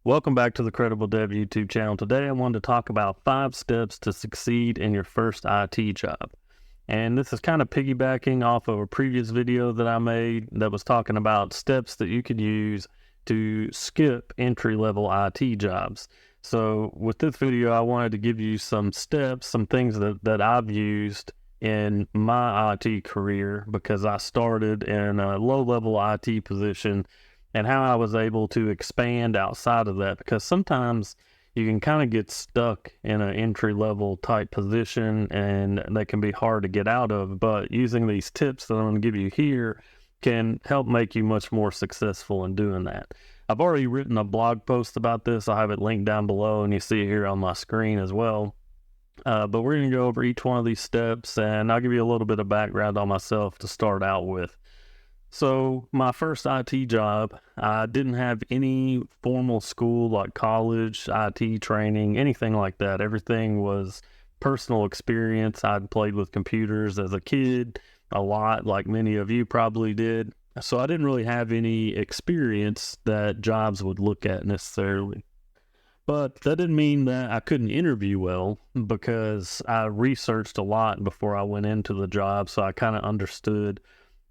Welcome back to the Credible Dev YouTube channel. Today I wanted to talk about 5 steps to succeed in your first IT job. And this is kind of piggybacking off of a previous video that I made that was talking about steps that you could use to skip entry-level IT jobs. So with this video, I wanted to give you some steps, some things that I've used in my IT career because I started in a low-level IT position and how I was able to expand outside of that, because sometimes you can kind of get stuck in an entry level type position and that can be hard to get out of. But using these tips that I'm going to give you here can help make you much more successful in doing that. I've already written a blog post about this. I have it linked down below and you see it here on my screen as well. But we're going to go over each one of these steps and I'll give you a little bit of background on myself to start out with. So my first IT job, I didn't have any formal school like college, IT training, anything like that. Everything was personal experience. I'd played with computers as a kid a lot, like many of you probably did. So I didn't really have any experience that jobs would look at necessarily. But that didn't mean that I couldn't interview well because I researched a lot before I went into the job. So I kind of understood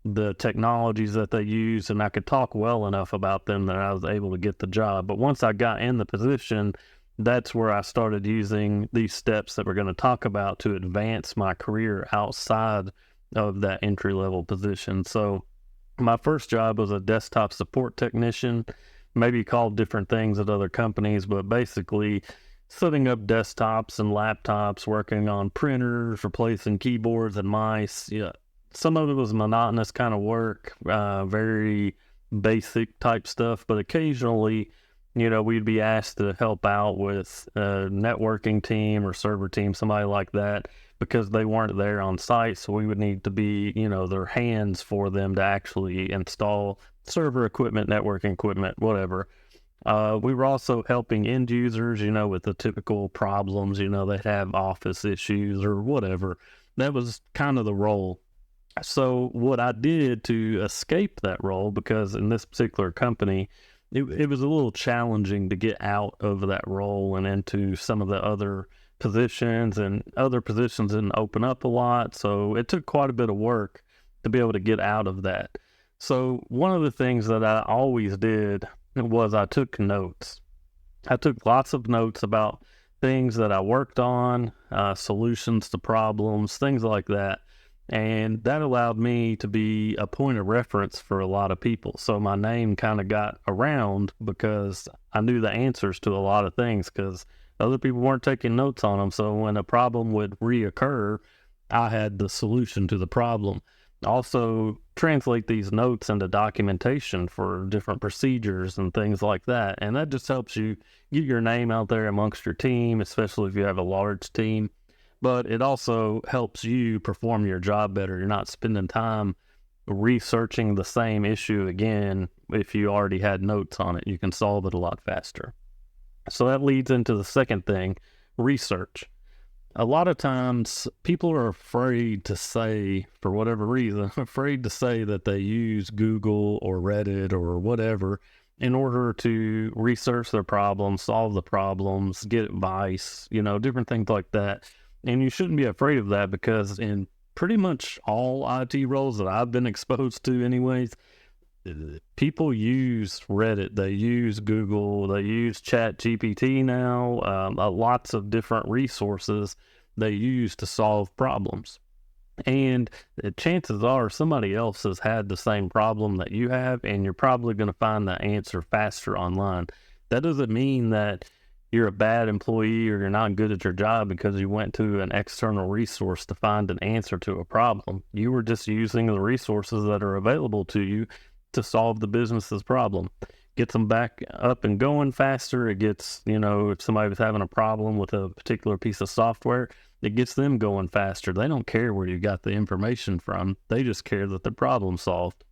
the technologies that they use, and I could talk well enough about them that I was able to get the job. But once I got in the position, that's where I started using these steps that we're going to talk about to advance my career outside of that entry-level position. So my first job was a desktop support technician, maybe called different things at other companies, but basically setting up desktops and laptops, working on printers, replacing keyboards and mice. Yeah, some of it was monotonous kind of work, very basic type stuff, but occasionally, we'd be asked to help out with a networking team or server team, somebody like that, because they weren't there on site. So we would need to be, their hands for them to actually install server equipment, networking equipment, whatever. We were also helping end users, with the typical problems, they'd have office issues or whatever. That was kind of the role. So what I did to escape that role, because in this particular company, it was a little challenging to get out of that role and into some of the other positions, and other positions didn't open up a lot. So it took quite a bit of work to be able to get out of that. So one of the things that I always did was I took notes. I took lots of notes about things that I worked on, solutions to problems, things like that. And that allowed me to be a point of reference for a lot of people. So my name kind of got around because I knew the answers to a lot of things because other people weren't taking notes on them. So when a problem would reoccur, I had the solution to the problem. Also, translate these notes into documentation for different procedures and things like that. And that just helps you get your name out there amongst your team, especially if you have a large team. But it also helps you perform your job better. You're not spending time researching the same issue again. If you already had notes on it, you can solve it a lot faster. So that leads into the second thing, research. A lot of times people are afraid to say, for whatever reason, afraid to say that they use Google or Reddit or whatever in order to research their problems, solve the problems, get advice, different things like that. And you shouldn't be afraid of that because in pretty much all IT roles that I've been exposed to anyways, people use Reddit, they use Google, they use ChatGPT now, lots of different resources they use to solve problems. And chances are somebody else has had the same problem that you have, and you're probably going to find the answer faster online. That doesn't mean that you're a bad employee or you're not good at your job because you went to an external resource to find an answer to a problem. You were just using the resources that are available to you to solve the business's problem. Gets them back up and going faster. It gets, if somebody was having a problem with a particular piece of software, it gets them going faster. They don't care where you got the information from. They just care that the problem's solved.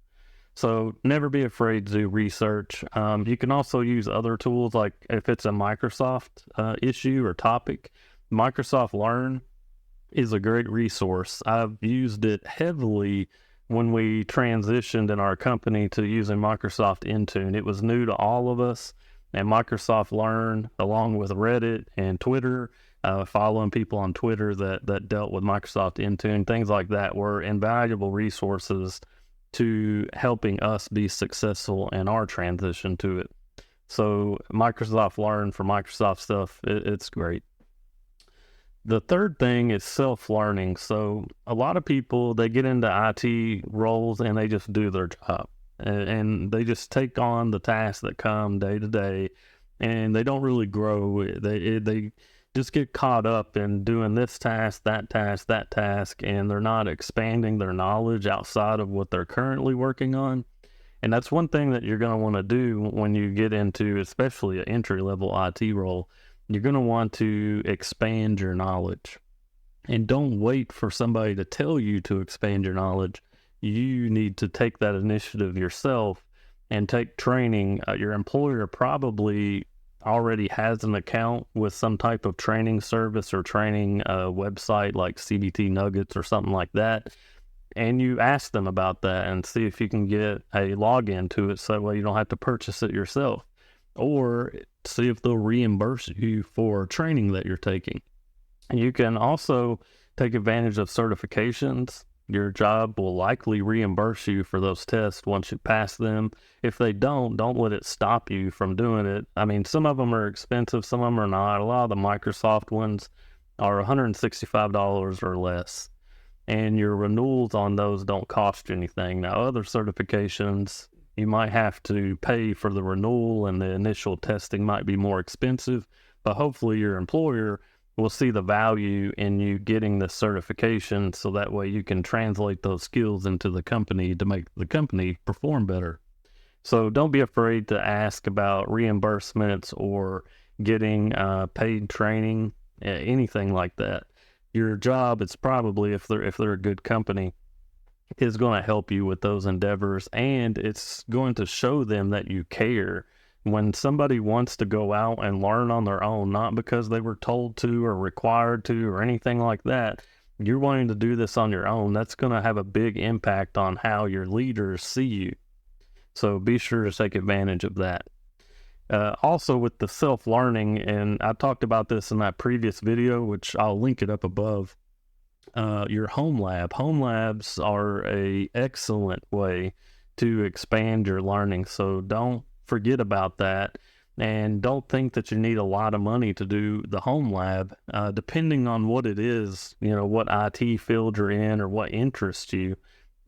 So never be afraid to do research. You can also use other tools, like if it's a Microsoft issue or topic, Microsoft Learn is a great resource. I've used it heavily when we transitioned in our company to using Microsoft Intune. It was new to all of us. And Microsoft Learn, along with Reddit and Twitter, following people on Twitter that dealt with Microsoft Intune, things like that, were invaluable resources to helping us be successful in our transition to it. So Microsoft Learn for Microsoft stuff, it's great. The third thing is self-learning. So a lot of people, they get into IT roles and they just do their job. And they just take on the tasks that come day to day, and they don't really grow. They just get caught up in doing this task, that task, and they're not expanding their knowledge outside of what they're currently working on. And that's one thing that you're going to want to do when you get into, especially an entry-level IT role. You're going to want to expand your knowledge. And don't wait for somebody to tell you to expand your knowledge. You need to take that initiative yourself and take training. Your employer probably already has an account with some type of training service or training website like CBT Nuggets or something like that. And you ask them about that and see if you can get a login to it so that way you don't have to purchase it yourself. Or see if they'll reimburse you for training that you're taking. And you can also take advantage of certifications. Your job will likely reimburse you for those tests once you pass them. If they don't let it stop you from doing it. I mean, some of them are expensive, some of them are not. A lot of the Microsoft ones are $165 or less. And your renewals on those don't cost you anything. Now, other certifications, you might have to pay for the renewal and the initial testing might be more expensive, but hopefully your employer will see the value in you getting the certification so that way you can translate those skills into the company to make the company perform better. So don't be afraid to ask about reimbursements or getting paid training, anything like that. Your job, it's probably, if they're a good company, is going to help you with those endeavors, and it's going to show them that you care. When somebody wants to go out and learn on their own, not because they were told to or required to or anything like that, you're wanting to do this on your own, that's going to have a big impact on how your leaders see you. So be sure to take advantage of that. Also with the self-learning, and I talked about this in that previous video, which I'll link it up above, your home lab. Home labs are a excellent way to expand your learning. So don't forget about that, and don't think that you need a lot of money to do the home lab. Depending on what it is, what IT field you're in or what interests you,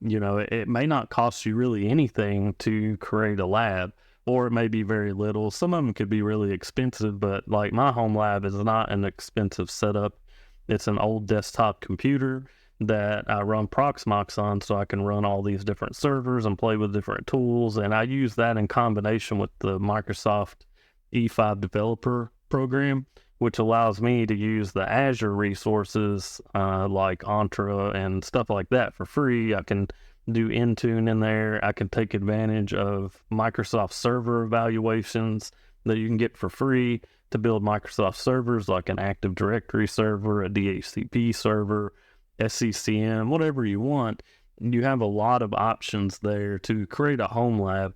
it may not cost you really anything to create a lab, or it may be very little. Some of them could be really expensive, but like my home lab is not an expensive setup. It's an old desktop computer that I run Proxmox on so I can run all these different servers and play with different tools. And I use that in combination with the Microsoft E5 developer program, which allows me to use the Azure resources like Entra and stuff like that for free. I can do Intune in there. I can take advantage of Microsoft server evaluations that you can get for free to build Microsoft servers like an Active Directory server, a DHCP server, SCCM, whatever you want. You have a lot of options there to create a home lab.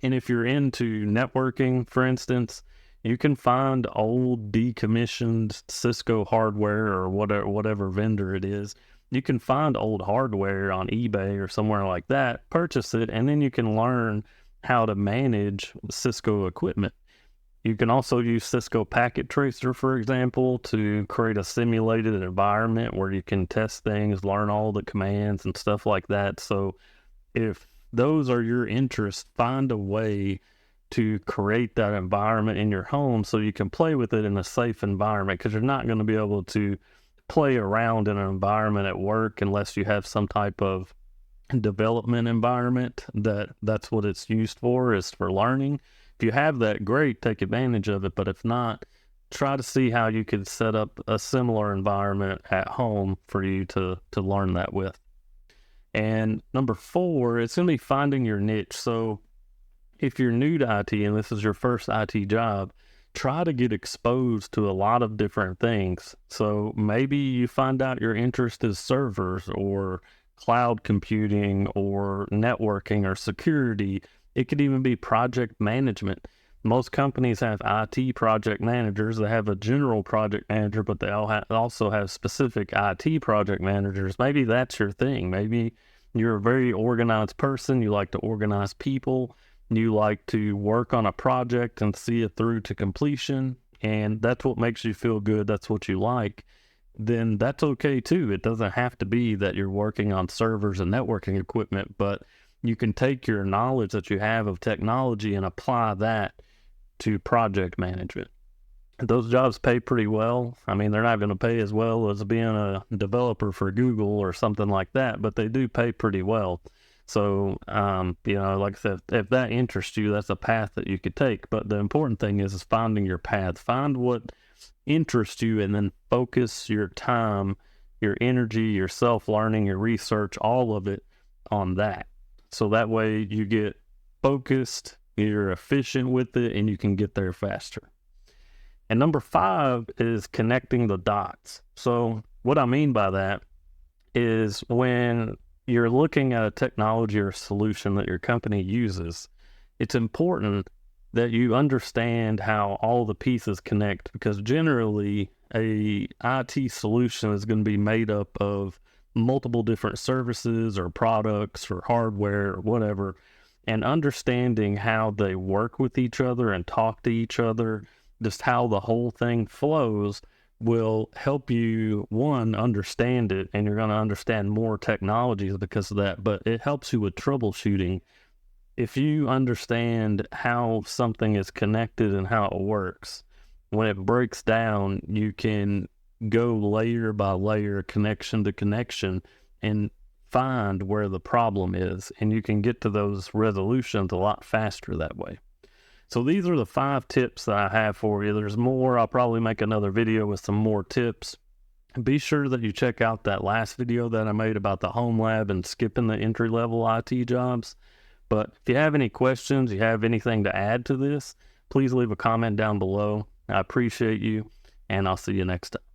And if you're into networking, for instance, you can find old decommissioned Cisco hardware or whatever vendor it is. You can find old hardware on eBay or somewhere like that, purchase it, and then you can learn how to manage Cisco equipment. You can also use Cisco Packet Tracer, for example, to create a simulated environment where you can test things, learn all the commands and stuff like that. So if those are your interests, find a way to create that environment in your home so you can play with it in a safe environment, because you're not going to be able to play around in an environment at work unless you have some type of development environment that's what it's used for, is for learning. If you have that, great, take advantage of it. But if not, try to see how you could set up a similar environment at home for you to learn that with. And number 4, it's going to be finding your niche. So if you're new to IT and this is your first IT job, try to get exposed to a lot of different things. So maybe you find out your interest is servers or cloud computing or networking or security. It could even be project management. Most companies have IT project managers. They have a general project manager, but they also have specific IT project managers. Maybe that's your thing. Maybe you're a very organized person. You like to organize people. You like to work on a project and see it through to completion. And that's what makes you feel good. That's what you like. Then that's okay too. It doesn't have to be that you're working on servers and networking equipment, but you can take your knowledge that you have of technology and apply that to project management. Those jobs pay pretty well. I mean, they're not going to pay as well as being a developer for Google or something like that, but they do pay pretty well. So, like I said, if that interests you, that's a path that you could take. But the important thing is finding your path. Find what interests you and then focus your time, your energy, your self-learning, your research, all of it on that. So that way you get focused, you're efficient with it, and you can get there faster. And number 5 is connecting the dots. So what I mean by that is when you're looking at a technology or solution that your company uses, it's important that you understand how all the pieces connect, because generally a IT solution is going to be made up of multiple different services or products or hardware or whatever, and understanding how they work with each other and talk to each other, just how the whole thing flows, will help you, one, understand it, and you're going to understand more technologies because of that, but it helps you with troubleshooting. If you understand how something is connected and how it works, when it breaks down, you can go layer by layer, connection to connection, and find where the problem is, and you can get to those resolutions a lot faster that way. So these are the 5 tips that I have for you. There's more. I'll probably make another video with some more tips. Be sure that you check out that last video that I made about the home lab and skipping the entry-level IT jobs. But if you have any questions, you have anything to add to this, please leave a comment down below. I appreciate you, and I'll see you next time.